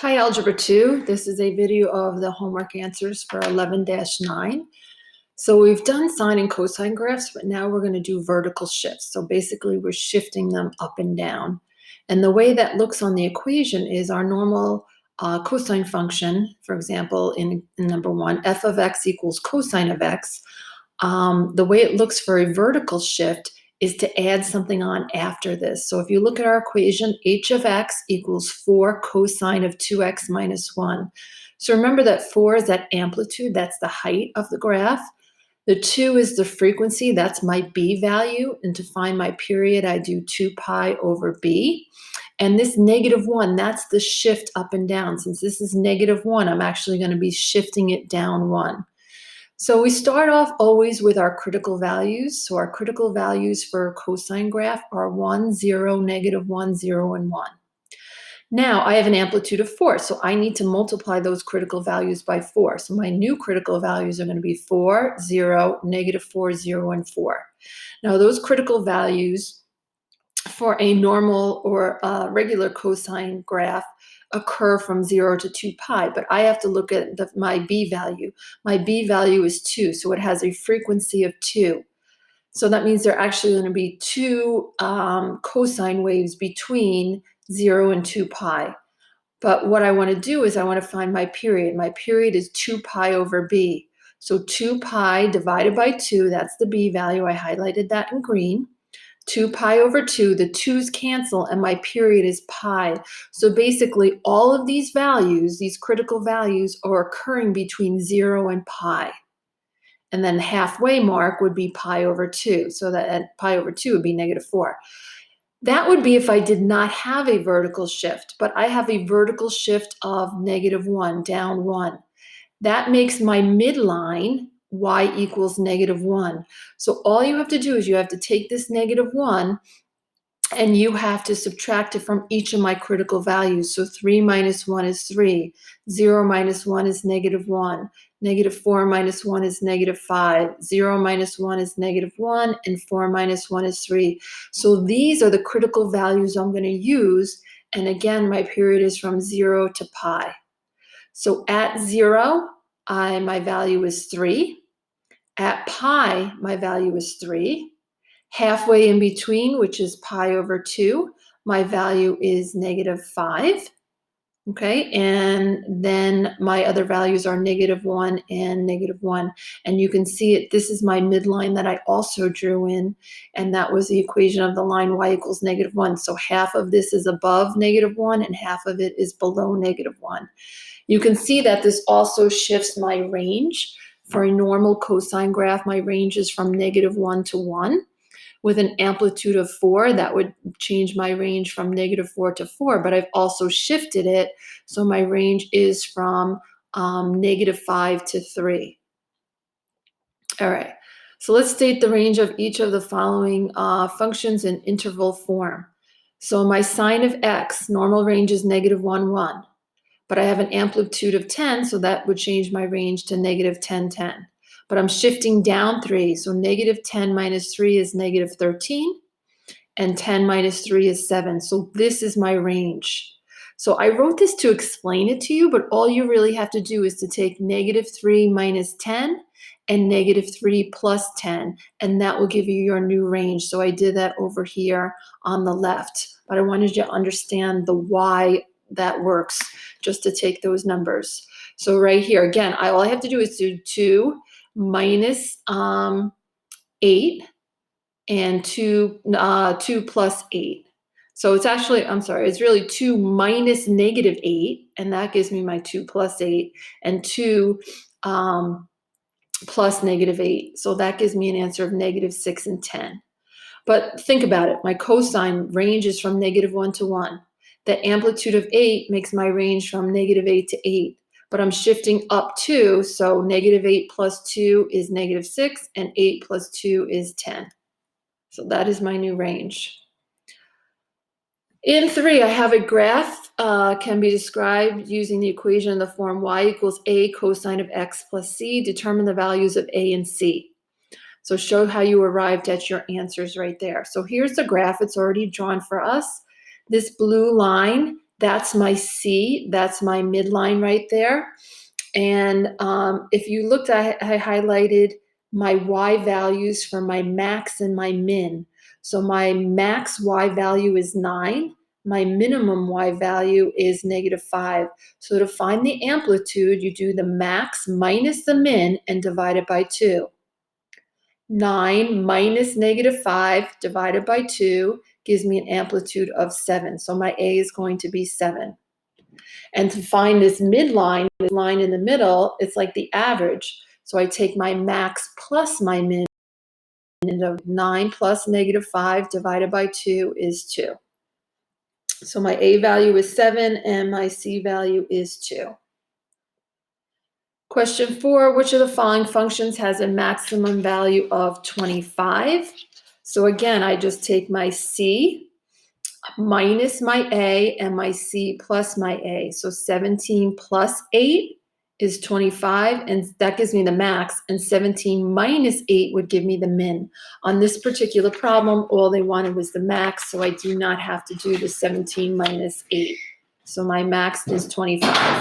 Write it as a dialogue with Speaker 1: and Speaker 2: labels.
Speaker 1: Hi, Algebra 2. This is a video of the homework answers for 11-9. So we've done sine and cosine graphs, but now we're going to do vertical shifts. So basically we're shifting them up and down. And the way that looks on the equation is our normal cosine function, for example, in number 1, f of x equals cosine of x. The way it looks for a vertical shift is to add something on after this. So if you look at our equation, h of x equals 4 cosine of 2x minus 1. So remember that 4 is that amplitude, that's the height of the graph. The 2 is the frequency, that's my b value. And to find my period, I do 2 pi over b. And this -1, that's the shift up and down. Since this is -1, I'm actually going to be shifting it down 1. So we start off always with our critical values. So our critical values for a cosine graph are 1, 0, -1, 0, and 1. Now I have an amplitude of 4, so I need to multiply those critical values by 4. So my new critical values are going to be 4, 0, -4, 0, and 4. Now those critical values for a normal or regular cosine graph occur from 0 to 2 pi, but I have to look at my b value. My b value is 2, so it has a frequency of 2. So that means there are actually going to be 2 cosine waves between 0 and 2 pi. But what I want to do is I want to find my period. My period is 2 pi over b. So 2 pi divided by 2, that's the b value. I highlighted that in green. 2 pi over 2, the 2's cancel, and my period is pi. So basically, all of these values, these critical values, are occurring between 0 and pi. And then the halfway mark would be pi over 2. So that pi over 2 would be -4. That would be if I did not have a vertical shift, but I have a vertical shift of -1, down 1. That makes my midline y equals -1. So all you have to do is you have to take this -1 and you have to subtract it from each of my critical values. So 3 minus 1 is 3. 0 minus 1 is -1. -4 minus 1 is -5. 0 minus 1 is -1. And 4 minus 1 is 3. So these are the critical values I'm going to use. And again, my period is from 0 to pi. So at 0, my value is 3. At pi, my value is 3. Halfway in between, which is pi over 2, my value is -5. Okay, and then my other values are -1 and -1. And you can see it, this is my midline that I also drew in, and that was the equation of the line y equals -1. So half of this is above -1 and half of it is below -1. You can see that this also shifts my range. For a normal cosine graph, my range is from -1 to 1. With an amplitude of 4, that would change my range from -4 to 4, but I've also shifted it, so my range is from -5 to 3. All right, so let's state the range of each of the following functions in interval form. So my sine of x, normal range is -1, 1. But I have an amplitude of 10, so that would change my range to -10, 10. But I'm shifting down 3, so -10 minus 3 is -13, and 10 minus 3 is 7. So this is my range. So I wrote this to explain it to you, but all you really have to do is to take -3 minus 10 and -3 plus 10, and that will give you your new range. So I did that over here on the left, but I wanted you to understand the why that works, just to take those numbers. So right here, again, all I have to do is do 2 minus 8 and 2 plus 8. So it's actually, I'm sorry, it's really 2 minus -8, and that gives me my 2 plus 8, and 2 plus -8. So that gives me an answer of -6 and 10. But think about it. My cosine range is from -1 to 1. The amplitude of 8 makes my range from -8 to 8. But I'm shifting up 2, so -8 plus 2 is -6, and 8 plus 2 is 10. So that is my new range. In 3, I have a graph can be described using the equation in the form y equals a cosine of x plus c. Determine the values of a and c. So show how you arrived at your answers right there. So here's the graph. It's already drawn for us. This blue line, That's my C. That's my midline right there. And if you looked, I highlighted my Y values for my max and my min. So my max Y value is 9. My minimum Y value is -5. So to find the amplitude, you do the max minus the min and divide it by 2. 9 minus -5 divided by 2 gives me an amplitude of 7. So my A is going to be 7. And to find this midline, the line in the middle, it's like the average. So I take my max plus my min, and 9 plus -5 divided by 2 is 2. So my A value is 7 and my C value is 2. Question 4, which of the following functions has a maximum value of 25? So again, I just take my C minus my A and my C plus my A. So 17 plus 8 is 25, and that gives me the max, and 17 minus 8 would give me the min. On this particular problem, all they wanted was the max, so I do not have to do the 17 minus 8. So my max is 25.